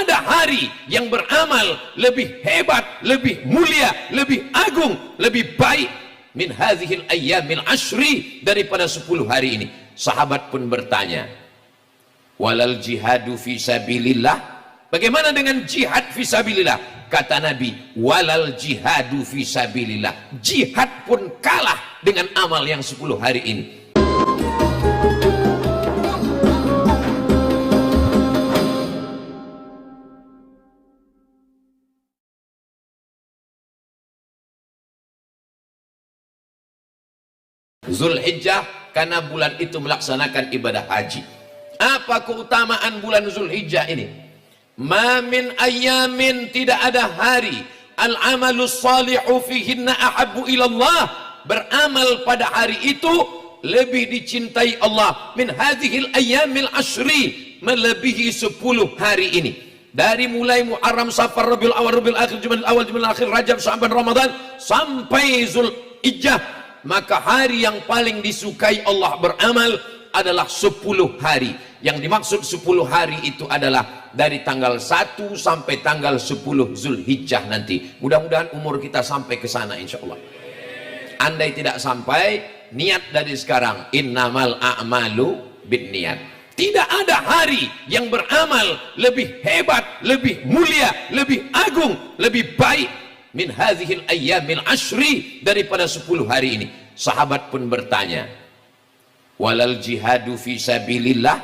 ada hari yang beramal lebih hebat, lebih mulia, lebih agung, lebih baik min hadhil ayyamil ashri, daripada 10 hari ini. Sahabat pun bertanya, walal jihadu fi sabilillah, bagaimana dengan jihad fi sabilillah? Kata Nabi, walal jihadu fi sabilillah, jihad pun kalah dengan amal yang 10 hari ini. Zulhijjah, karena bulan itu melaksanakan ibadah haji. Apa keutamaan bulan Zulhijjah ini? Ma min ayyamin, tidak ada hari, al-amalus salihu fihinna ahabbu ilallah, beramal pada hari itu lebih dicintai Allah min hadhil ayyamil ashri, melebihi 10 hari ini. Dari mulai Muharram, Safar, Rabiul Awal, Rabiul Akhir, Jumadil Awal, Jumadil Akhir, Rajab, Sya'ban, Ramadan sampai Zulhijjah, maka hari yang paling disukai Allah beramal adalah 10 hari. Yang dimaksud 10 hari itu adalah dari tanggal 1 sampai tanggal 10 Zulhijjah nanti. Mudah-mudahan umur kita sampai ke sana insyaallah. Andai tidak sampai, niat dari sekarang, innamal a'malu binniyat. Tidak ada hari yang beramal lebih hebat, lebih mulia, lebih agung, lebih baik min hadhil ayyamil ashri, daripada 10 hari ini. Sahabat pun bertanya, walal jihadu fi sabilillah,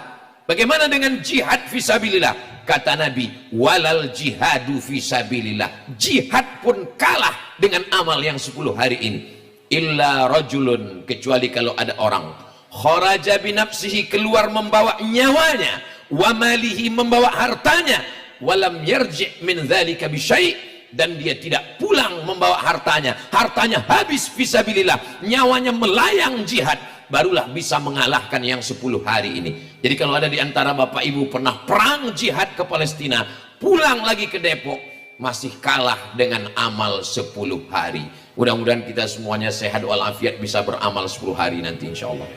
bagaimana dengan jihad fi sabilillah? Kata Nabi, walal jihadu fi sabilillah, jihad pun kalah dengan amal yang 10 hari ini. Illa rajulun, kecuali kalau ada orang kharaja binafsihi, keluar membawa nyawanya, wa malihi, membawa hartanya, walam yarji' min dzalika bi syai', dan dia tidak pulang membawa hartanya, hartanya habis fisabilillah, nyawanya melayang jihad, barulah bisa mengalahkan yang 10 hari ini. Jadi kalau ada di antara bapak ibu pernah perang jihad ke Palestina, pulang lagi ke Depok, masih kalah dengan amal 10 hari. Mudah-mudahan kita semuanya sehat walafiat, bisa beramal 10 hari nanti insya Allah.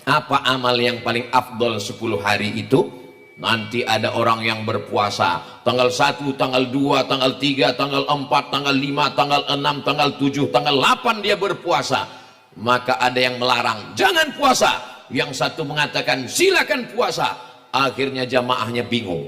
Apa amal yang paling afdol 10 hari itu? Nanti ada orang yang berpuasa tanggal 1, tanggal 2, tanggal 3, tanggal 4, tanggal 5, tanggal 6, tanggal 7, tanggal 8 dia berpuasa. Maka ada yang melarang, jangan puasa. Yang satu mengatakan silakan puasa. Akhirnya jamaahnya bingung.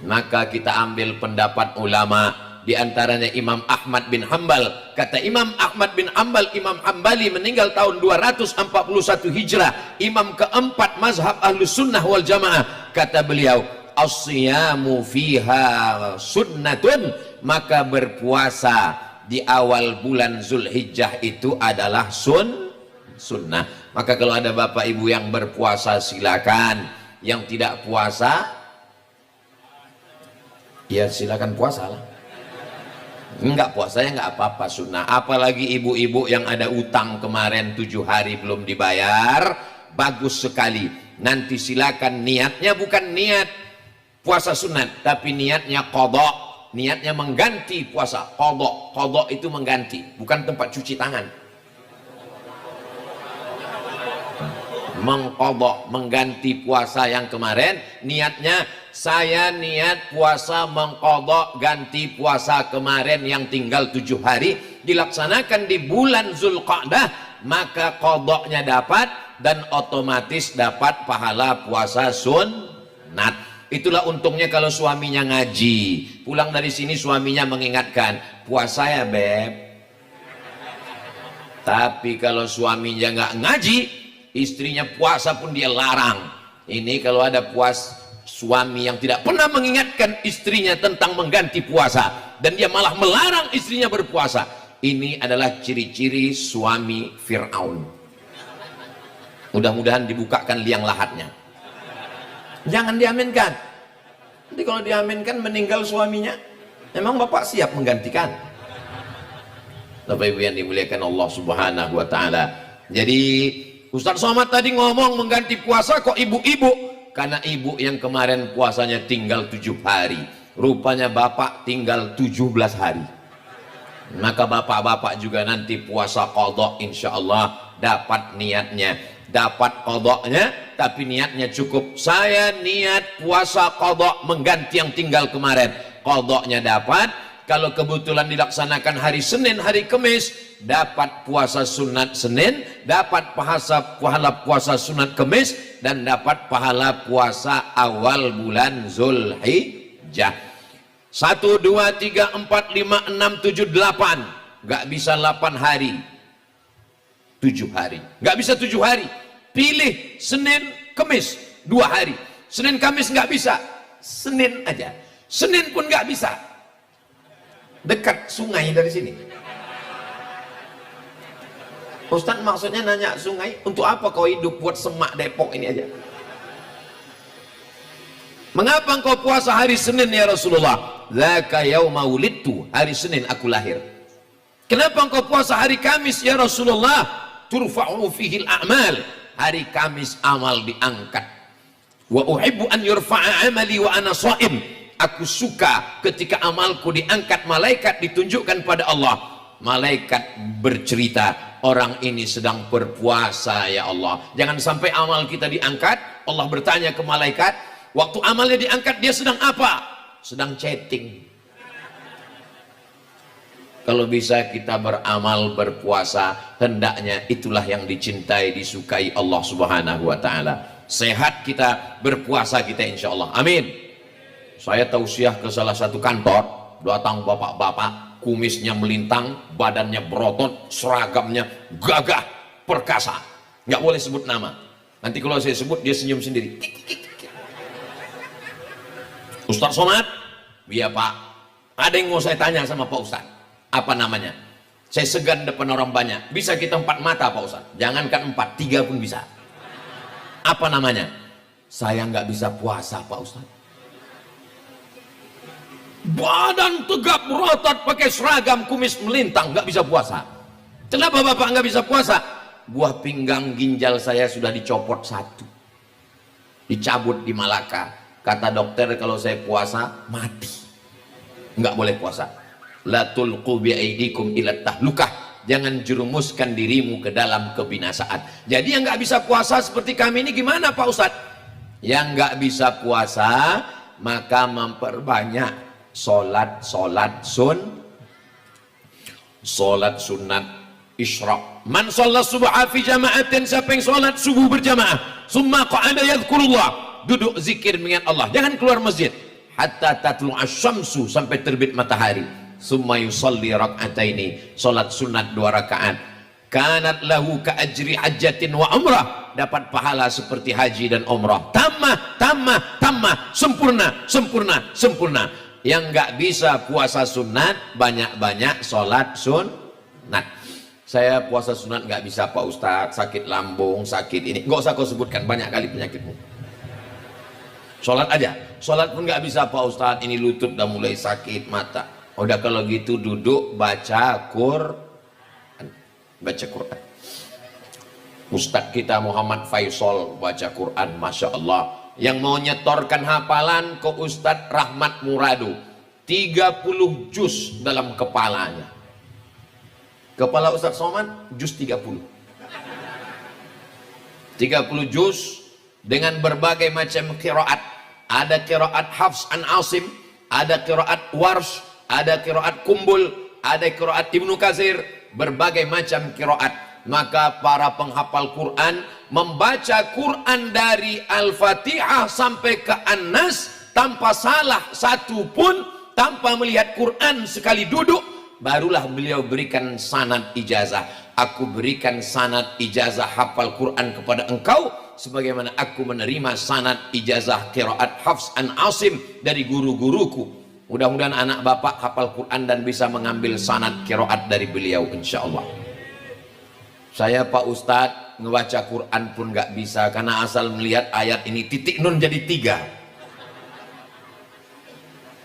Maka kita ambil pendapat ulama, di antaranya Imam Ahmad bin Hambal. Kata Imam Ahmad bin Hambal, Imam Hambali meninggal tahun 241 Hijrah, imam keempat mazhab Ahlus Sunnah wal Jamaah. Kata beliau, as-siyamu fiha sunnatun, maka berpuasa di awal bulan Zulhijjah itu adalah sunnah. Maka kalau ada bapak ibu yang berpuasa silakan, yang tidak puasa ya silakan puasa lah. Enggak puasa ya enggak apa-apa, sunnah. Apalagi ibu-ibu yang ada utang kemarin 7 hari belum dibayar, bagus sekali. Nanti silakan, niatnya bukan niat puasa sunat, tapi niatnya qadha, niatnya mengganti puasa. Qadha itu mengganti, bukan tempat cuci tangan. Mengqadha, mengganti puasa yang kemarin. Niatnya, saya niat puasa mengqadha ganti puasa kemarin yang tinggal 7 hari, dilaksanakan di bulan Zulqa'dah, maka qadhanya dapat dan otomatis dapat pahala puasa sunat. Itulah untungnya kalau suaminya ngaji, pulang dari sini suaminya mengingatkan, puasa ya beb. Tapi kalau suaminya nggak ngaji, istrinya puasa pun dia larang. Ini kalau ada suami yang tidak pernah mengingatkan istrinya tentang mengganti puasa, dan dia malah melarang istrinya berpuasa, ini adalah ciri-ciri suami Fir'aun. Mudah-mudahan dibukakan liang lahatnya. Jangan diaminkan. Nanti kalau diaminkan meninggal suaminya, memang bapak siap menggantikan? Bapak ibu yang dimuliakan Allah subhanahu wa ta'ala. Jadi Ustaz Somad tadi ngomong mengganti puasa kok ibu-ibu, karena ibu yang kemarin puasanya tinggal 7 hari, rupanya bapak tinggal 17 hari. Maka bapak-bapak juga nanti puasa qadha, insya Allah dapat niatnya, dapat qadhanya, tapi niatnya cukup. Saya niat puasa qadha mengganti yang tinggal kemarin. Qadhanya dapat. Kalau kebetulan dilaksanakan hari Senin, hari Kamis, dapat puasa sunat Senin, dapat pahala puasa sunat Kamis, dan dapat pahala puasa awal bulan Zulhijjah. 1, 2, 3, 4, 5, 6, 7, 8. Gak bisa 8 hari, 7 hari. Gak bisa 7 hari. Pilih Senin, Kamis, 2 hari. Senin, Kamis nggak bisa, Senin aja. Senin pun nggak bisa. Dekat sungai dari sini. Ustaz maksudnya nanya sungai, untuk apa kau hidup buat Semak Depok ini aja? Mengapa engkau puasa hari Senin ya Rasulullah? Dzaka yauma wulidtu, hari Senin aku lahir. Kenapa engkau puasa hari Kamis ya Rasulullah? Turfa'u fihil a'mal, hari Kamis amal diangkat. Wa uhibbu an yurfa'a amali wa ana shaim, aku suka ketika amalku diangkat, malaikat ditunjukkan pada Allah, malaikat bercerita, orang ini sedang berpuasa ya Allah. Jangan sampai amal kita diangkat, Allah bertanya ke malaikat, waktu amalnya diangkat dia sedang apa? Sedang chatting. Kalau bisa kita beramal, berpuasa, hendaknya itulah yang dicintai, disukai Allah Subhanahu wa ta'ala. Sehat kita, berpuasa kita insya Allah. Amin. Saya tausiah ke salah satu kantor, datang bapak-bapak, kumisnya melintang, badannya berotot, seragamnya gagah, perkasa. Nggak boleh sebut nama. Nanti kalau saya sebut, dia senyum sendiri. Ustaz Somad? Iya Pak. Ada yang mau saya tanya sama Pak Ustaz. Apa namanya? Saya segan depan orang banyak. Bisa kita 4 mata Pak Ustaz? Jangankan 4, 3 pun bisa. Apa namanya? Saya nggak bisa puasa Pak Ustaz. Badan tegap berotot, pakai seragam, kumis melintang, nggak bisa puasa. Kenapa Bapak nggak bisa puasa? Buah pinggang ginjal saya sudah dicopot 1. Dicabut di Malaka. Kata dokter kalau saya puasa, mati. Nggak boleh puasa. La tulqu bi'aidikum ila tahlukah, jangan jerumuskan dirimu ke dalam kebinasaan. Jadi yang nggak bisa puasa seperti kami ini gimana Pak Ustadz? Yang nggak bisa puasa maka memperbanyak solat sunat isyraq. Man sholat subha fi jama'atin, siapa yang sholat subuh berjamaah, summa qa'ada yadhkurullah, duduk zikir mengingat Allah, jangan keluar masjid hatta tatlu asy-syamsu, sampai terbit matahari. Summa yusalli rak'ataini, salat sunat 2 rakaat. Kanat lahu ka ajri hajjatin wa umrah, dapat pahala seperti haji dan umrah. Tamah, sempurna. Yang nggak bisa puasa sunat, banyak-banyak salat sunat. Saya puasa sunat nggak bisa Pak Ustadz, sakit lambung, sakit ini. Nggak usah kau sebutkan, banyak kali penyakitmu. Sholat aja, sholat pun nggak bisa Pak Ustadz, ini lutut udah mulai sakit, mata. Udah kalau gitu duduk baca Quran. Ustadz kita Muhammad Faisal baca Quran, Masya Allah. Yang mau nyetorkan hafalan ke Ustadz Rahmat Muradu, 30 juz dalam kepalanya. Kepala Ustadz Somad juz 30 juz dengan berbagai macam qiraat. Ada qiraat Hafs an Asim, ada qiraat Warsh, ada qiraat Kumbul, ada qiraat Ibnu Katsir, berbagai macam qiraat. Maka para penghafal Quran membaca Quran dari Al-Fatihah sampai ke An-Nas tanpa salah satu pun, tanpa melihat Quran sekali duduk, barulah beliau berikan sanad ijazah. Aku berikan sanad ijazah hafal Quran kepada engkau sebagaimana aku menerima sanad ijazah qiraat Hafs an Asim dari guru-guruku. Mudah-mudahan anak bapak hafal Quran dan bisa mengambil sanad qiraat dari beliau insyaallah. Saya Pak Ustadz ngebaca Quran pun nggak bisa karena asal melihat ayat ini titik nun jadi 3.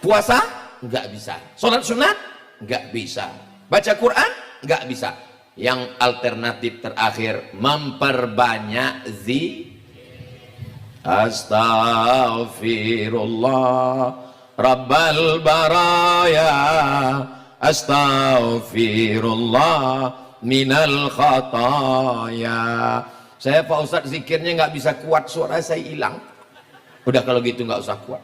Puasa nggak bisa, sholat sunat nggak bisa, baca Quran nggak bisa. Yang alternatif terakhir memperbanyak Astaghfirullah Rabbal baraya, Astaghfirullah minal khataya, Saya Pak Ustadz zikirnya nggak bisa kuat, suara saya hilang. Udah kalau gitu nggak usah kuat.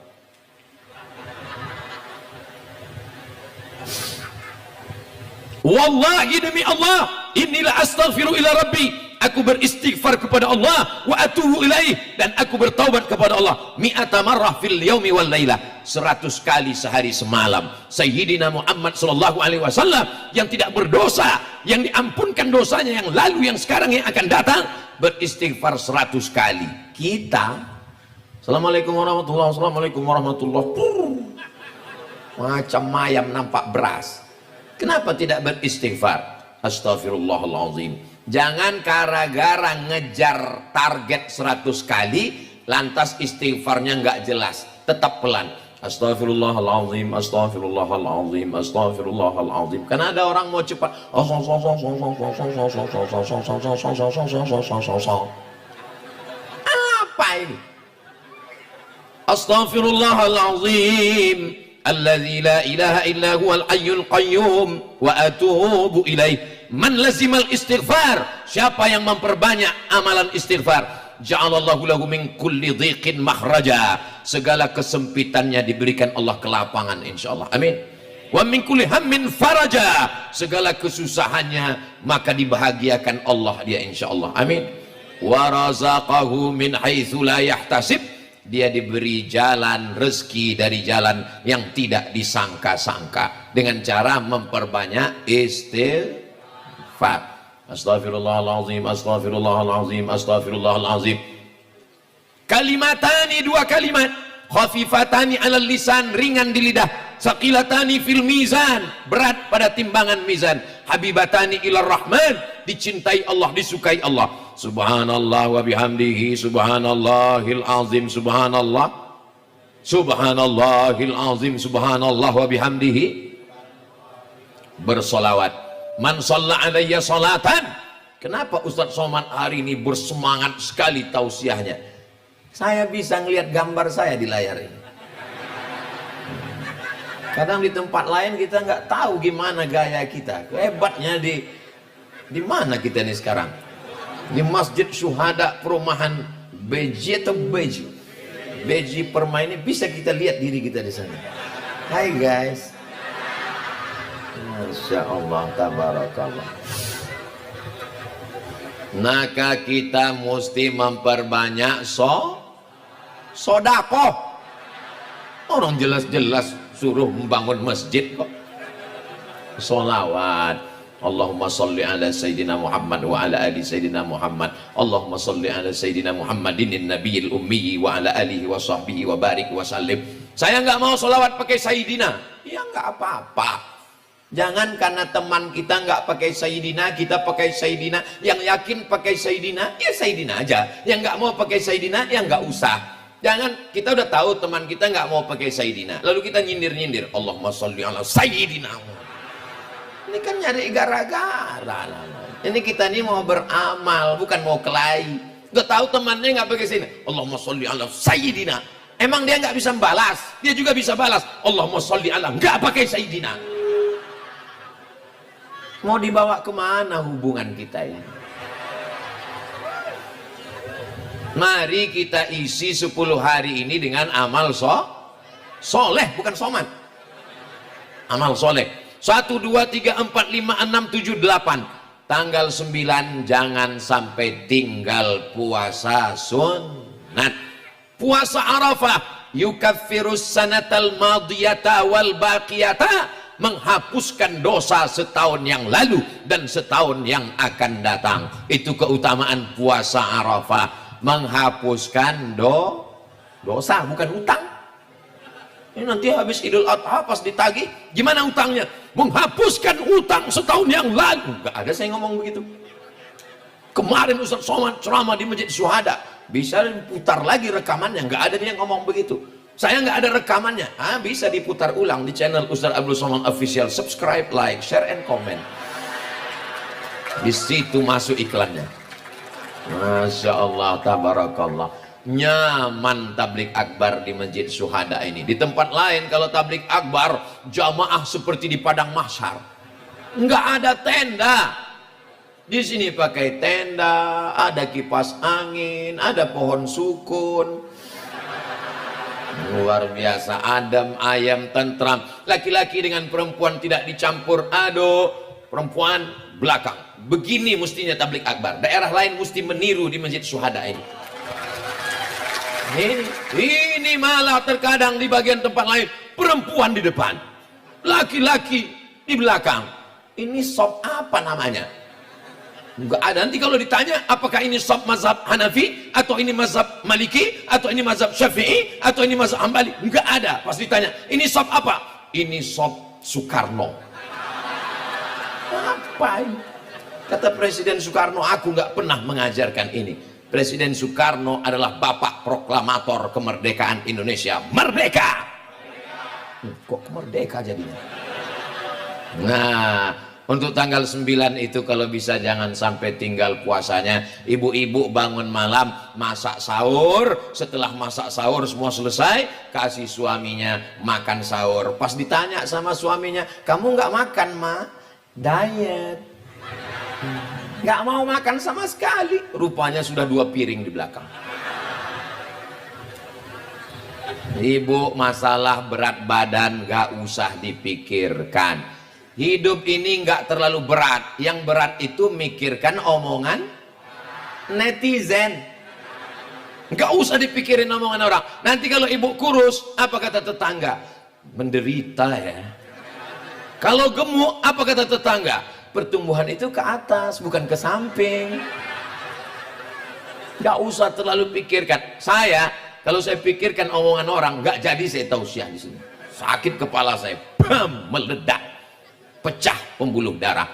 Wallahi demi Allah, inilah astaghfiru ila rabbi, aku beristighfar kepada Allah, wa atubu ilaih, dan aku bertaubat kepada Allah, mi'ata marrah fil yaumi wal lailah, 100 kali sehari semalam. Sayyidina Muhammad sallallahu alaihi wasallam yang tidak berdosa, yang diampunkan dosanya yang lalu, yang sekarang, yang akan datang, beristighfar 100 kali. Kita Assalamualaikum warahmatullahi wabarakatuh, Assalamualaikum warahmatullahi wabarakatuh, macam ayam nampak beras. Kenapa tidak beristighfar? Astaghfirullahaladzim. Jangan gara-gara ngejar target 100 kali lantas istighfarnya nggak jelas, tetap pelan. Astaghfirullahaladzim, astaghfirullahaladzim, astaghfirullahaladzim. Karena ada orang mau cepat. Apa ini? Astaghfirullahaladzim alladzi la ilaha illa huwal hayyul qayyum wa atubu ilaih. Man lazimal istighfar, siapa yang memperbanyak amalan istighfar, ja'alallahu lahu min kulli dhiqin makhraja, segala kesempitannya diberikan Allah kelapangan insyaallah. Amin. Wa min kulli hammin faraja, segala kesusahannya maka dibahagiakan Allah dia insyaallah. Amin. Wa razaqahu min haitsu la yahtasib, dia diberi jalan rezeki dari jalan yang tidak disangka-sangka dengan cara memperbanyak istighfar. Astaghfirullahaladzim, astaghfirullahaladzim, astaghfirullahaladzim. Kalimatani, dua kalimat, khafifatani alal lisan, ringan di lidah, saqilatani fil mizan, berat pada timbangan mizan, habibatani ilar rahman, dicintai Allah, disukai Allah. Subhanallah wa bihamdihi, subhanallahil azim, subhanallah, subhanallahil azim, subhanallah wa bihamdihi. Bersolawat. Man shalla alayya salatan. Kenapa Ustadz Somad hari ini bersemangat sekali tausiahnya? Saya bisa ngelihat gambar saya di layar ini. Kadang di tempat lain kita nggak tahu gimana gaya kita. Hebatnya di mana kita nih sekarang? Di Masjid Syuhada Perumahan Beji atau Beji? Beji Permai ini bisa kita lihat diri kita di sana. Hai guys. Masya Allah, tabarakallah. Maka kita mesti memperbanyak sodakoh. Orang jelas-jelas suruh membangun masjid kok. Sholawat. Allahumma salli ala Sayyidina Muhammad wa ala ali Sayyidina Muhammad. Allahumma salli ala Sayyidina Muhammadin nabiyil ummi wa ala alihi wa sahbihi wa barik wa sallim. Saya nggak mau sholawat pakai Sayyidina. Ya nggak apa-apa. Jangan karena teman kita nggak pakai Sayyidina, kita pakai Sayyidina. Yang yakin pakai Sayyidina, ya Sayyidina aja. Yang nggak mau pakai Sayyidina, ya nggak usah. Jangan, kita udah tahu teman kita nggak mau pakai Sayyidina, lalu kita nyindir-nyindir. Allahumma sholli ala Sayyidina. Ini kan nyari gara-gara. Ini kita ini mau beramal, bukan mau kelahi. Udah tahu temannya nggak pakai Sayyidina, Allahumma sholli ala Sayyidina. Emang dia nggak bisa balas? Dia juga bisa balas. Allahumma sholli ala, nggak pakai Sayyidina. Mau dibawa kemana hubungan kita ini? Mari kita isi 10 hari ini dengan amal soleh, bukan soman. Amal soleh. 1, 2, 3, 4, 5, 6, 7, 8. Tanggal 9 jangan sampai tinggal puasa sunat. Puasa Arafah yukaffirus sanatal madiyata wal baqiyata, menghapuskan dosa setahun yang lalu dan setahun yang akan datang. Itu keutamaan puasa Arafah, menghapuskan dosa, bukan utang. Ini nanti habis Idul Adha pas ditagih, gimana utangnya? Menghapuskan utang setahun yang lalu. Gak ada saya ngomong begitu. Kemarin Ustadz Somad ceramah di Masjid Syuhada, bisa diputar lagi rekamannya, gak ada dia ngomong begitu. Saya nggak ada rekamannya, bisa diputar ulang di channel Ustadz Abdul Somad Official. Subscribe, like, share, and comment. Di situ masuk iklannya. Masya Allah, tabarakallah. Nyaman tablik akbar di Masjid Syuhada ini. Di tempat lain kalau tablik akbar jamaah seperti di padang mahsyar, nggak ada tenda. Di sini pakai tenda, ada kipas angin, ada pohon sukun. Luar biasa, adem, ayam, tentram. Laki-laki dengan perempuan tidak dicampur aduk. Perempuan belakang. Begini mestinya tablik akbar. Daerah lain mesti meniru di Masjid Syuhada ini. Ini malah terkadang di bagian tempat lain perempuan di depan, laki-laki di belakang. Ini sop apa namanya? Enggak ada. Nanti kalau ditanya apakah ini sop mazhab Hanafi atau ini mazhab Maliki atau ini mazhab Syafi'i atau ini mazhab Hambali, enggak ada. Pas ditanya ini sop apa? Ini sop Soekarno. Apa ini? Kata Presiden Soekarno, aku nggak pernah mengajarkan ini. Presiden Soekarno adalah bapak proklamator kemerdekaan Indonesia. Merdeka! Kok merdeka jadinya? Nah, untuk tanggal 9 itu kalau bisa jangan sampai tinggal puasanya. Ibu-ibu bangun malam, masak sahur. Setelah masak sahur semua selesai, kasih suaminya makan sahur. Pas ditanya sama suaminya, kamu nggak makan, Ma? Diet. Nggak mau makan sama sekali. Rupanya sudah 2 piring di belakang. Ibu, masalah berat badan nggak usah dipikirkan. Hidup ini nggak terlalu berat. Yang berat itu mikirkan omongan netizen. Nggak usah dipikirin omongan orang. Nanti kalau ibu kurus, apa kata tetangga? Menderita ya. Kalau gemuk, apa kata tetangga? Pertumbuhan itu ke atas, bukan ke samping. Nggak usah terlalu pikirkan. Saya, kalau saya pikirkan omongan orang, nggak jadi saya tausiah di sini. Sakit kepala saya, bam, meledak, pecah pembuluh darah.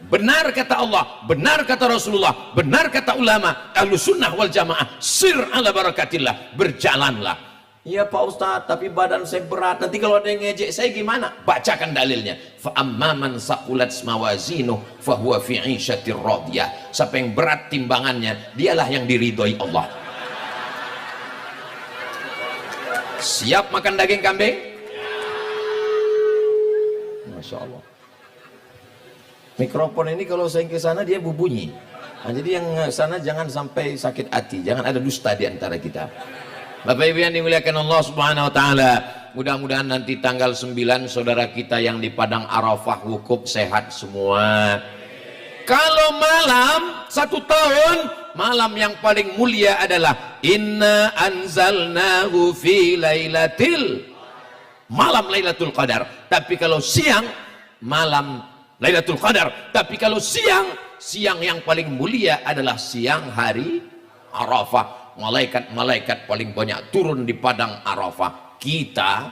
Benar kata Allah, benar kata Rasulullah, benar kata ulama, Ahlus Sunnah wal Jamaah, sir ala barakatillah, berjalanlah. Iya Pak Ustadz, tapi badan saya berat. Nanti kalau ada yang ngejek saya gimana? Bacakan dalilnya. Fa amman saqulat mawazinuh fahuwa fi 'ishatir radiyah. Siapa yang berat timbangannya, dialah yang diridhoi Allah. Siap makan daging kambing? Masya Allah. Mikrofon ini kalau saya ke sana dia berbunyi. Nah, jadi yang sana jangan sampai sakit hati, jangan ada dusta di antara kita. Bapak Ibu yang dimuliakan Allah Subhanahu wa taala, mudah-mudahan nanti tanggal 9 saudara kita yang di Padang Arafah wukuf sehat semua. Kalau malam 1 tahun, malam yang paling mulia adalah inna anzalnahu fi lailatil, malam Lailatul Qadar. Tapi kalau siang, malam Lailatul Qadar. Tapi kalau siang yang paling mulia adalah siang hari Arafah. Malaikat-malaikat paling banyak turun di Padang Arafah. Kita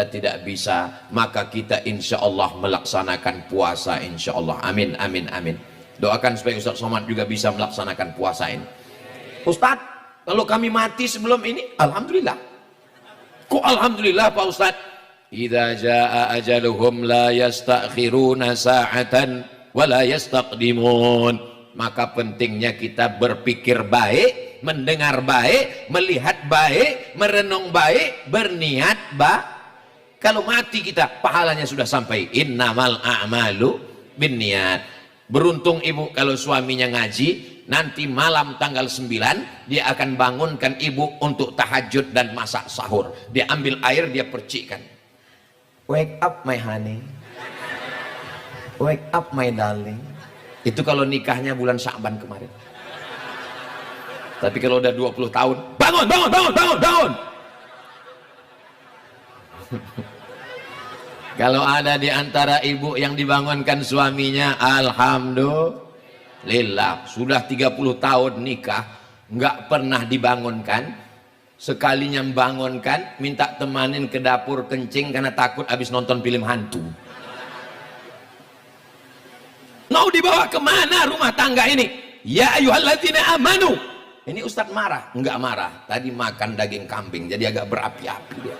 tidak bisa, maka kita insya Allah melaksanakan puasa insya Allah. Amin, amin, amin. Doakan supaya Ustaz Somad juga bisa melaksanakan puasa ini. Ustadz, kalau kami mati sebelum ini, alhamdulillah. Kok alhamdulillah Pak Ustadz? Idza jaa ajaluhum la yastakhiruna sa'atan wa la yastaqdimun. Maka pentingnya kita berpikir baik, mendengar baik, melihat baik, merenung baik, berniat baik. Kalau mati kita, pahalanya sudah sampai. Innamal a'malu binniyat. Beruntung ibu kalau suaminya ngaji, nanti malam tanggal 9 dia akan bangunkan ibu untuk tahajud dan masak sahur. Dia ambil air, dia percikkan. Wake up my honey, wake up my darling. Itu kalau nikahnya bulan Sya'ban kemarin. Tapi kalau udah 20 tahun, bangun, bangun, bangun, bangun, bangun. Kalau ada di antara ibu yang dibangunkan suaminya, alhamdulillah. Sudah 30 tahun nikah, nggak pernah dibangunkan. Sekalinya membangunkan, minta temanin ke dapur kencing karena takut habis nonton film hantu. Mau dibawa kemana rumah tangga ini? Ya ayyuhalladzina amanu. Ini Ustadz marah? Enggak marah. Tadi makan daging kambing, jadi agak berapi-api dia.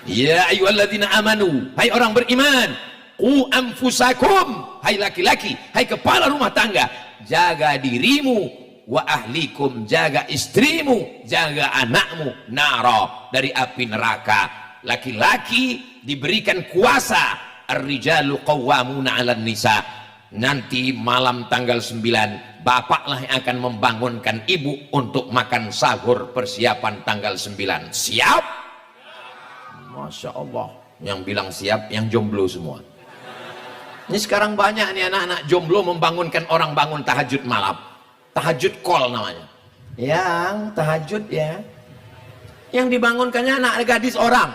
Ya ayyuhalladzina amanu. Hai orang beriman. Qu anfusakum. Hai laki-laki, hai kepala rumah tangga. Jaga dirimu. Wa ahlikum. Jaga istrimu. Jaga anakmu. Nara. Dari api neraka. Laki-laki diberikan kuasa. Ar-rijalu qawwamuna 'alan nisa. nanti malam tanggal 9 bapaklah yang akan membangunkan ibu untuk makan sahur persiapan tanggal 9. Siap? Masya Allah, yang bilang siap yang jomblo semua. Ini sekarang banyak nih anak-anak jomblo membangunkan orang bangun tahajud malam. Tahajud call namanya. Yang tahajud ya, yang dibangunkannya anak gadis orang.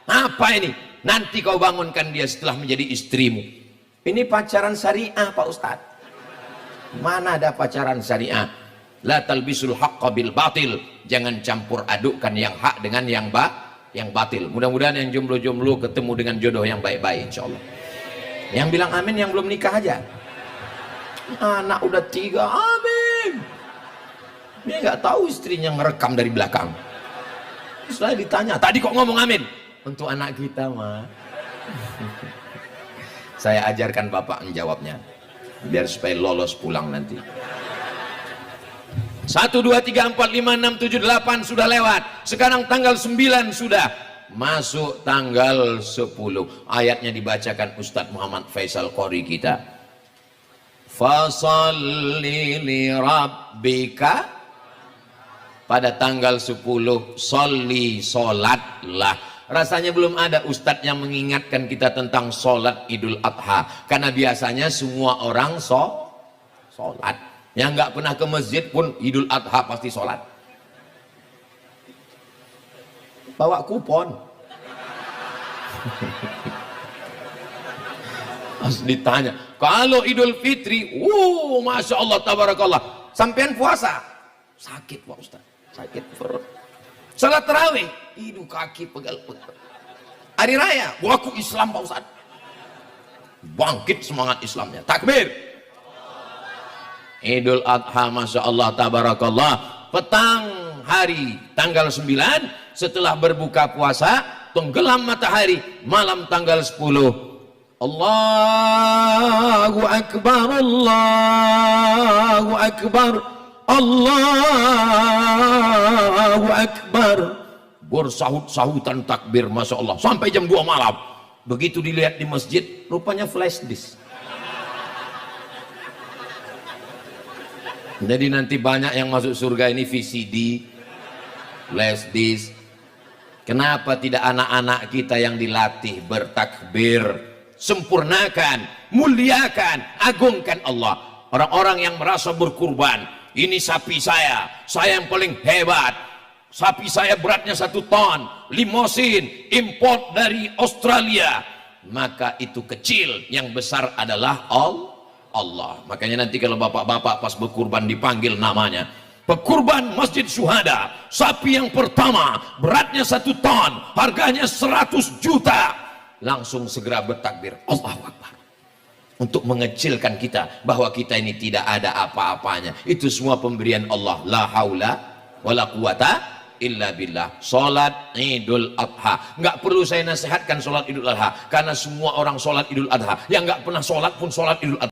Apa ini? Nanti kau bangunkan dia setelah menjadi istrimu. Ini pacaran syariah Pak Ustadz. Mana ada pacaran syariah? La talbisul haqqa bil batil. Jangan campur adukkan yang hak dengan yang batil. Mudah-mudahan yang jomblo-jomblo ketemu dengan jodoh yang baik-baik insyaallah. Yang bilang amin yang belum nikah aja. Anak udah 3, amin. Dia nggak tahu istrinya ngerekam dari belakang. Setelah ditanya, tadi kok ngomong amin? Untuk anak kita mah. Saya ajarkan bapak menjawabnya, biar supaya lolos pulang nanti. 1, 2, 3, 4, 5, 6, 7, 8 sudah lewat. Sekarang tanggal 9 sudah. Masuk tanggal 10. Ayatnya dibacakan Ustadz Muhammad Faisal Qori kita. Fasalli li rabbika. Pada tanggal 10 sholli, sholatlah. Rasanya belum ada ustadz yang mengingatkan kita tentang sholat Idul Adha, karena biasanya semua orang sholat. Yang nggak pernah ke masjid pun Idul Adha pasti sholat. Bawa kupon. Pas ditanya, kalau Idul Fitri, Masya Allah, tabarakallah, sampean puasa, sakit Pak Ustaz, sakit perut. Salat tarawih, hidup kaki pegal-pegal. Hari raya, aku Islam Pak Ustaz, bangkit semangat Islamnya, takbir. Idul Adha, Masya Allah, tabarakallah, petang hari tanggal 9 setelah berbuka puasa, tenggelam matahari malam tanggal 10. Allahu Akbar, Allahu Akbar, Allahu Akbar. Bersahut-sahutan takbir, Masya Allah, sampai jam 2 malam. Begitu dilihat di masjid, rupanya flash disk. Jadi nanti banyak yang masuk surga ini VCD, flash disk. Kenapa tidak anak-anak kita yang dilatih bertakbir? Sempurnakan, muliakan, agungkan Allah. Orang-orang yang merasa berkurban, ini sapi saya yang paling hebat, sapi saya beratnya 1 ton, limosin import dari Australia, maka itu kecil, yang besar adalah Allah. Makanya nanti kalau bapak-bapak pas berkurban dipanggil namanya, pekurban Masjid Syuhada, sapi yang pertama beratnya 1 ton, harganya 100 juta, langsung segera bertakbir Allahu Akbar, untuk mengecilkan kita bahwa kita ini tidak ada apa-apanya. Itu semua pemberian Allah. La haula wala quwata illa billah. Salat Idul Adha, nggak perlu saya nasihatkan salat Idul Adha, karena semua orang salat Idul Adha. Yang nggak pernah salat pun salat Idul Adha.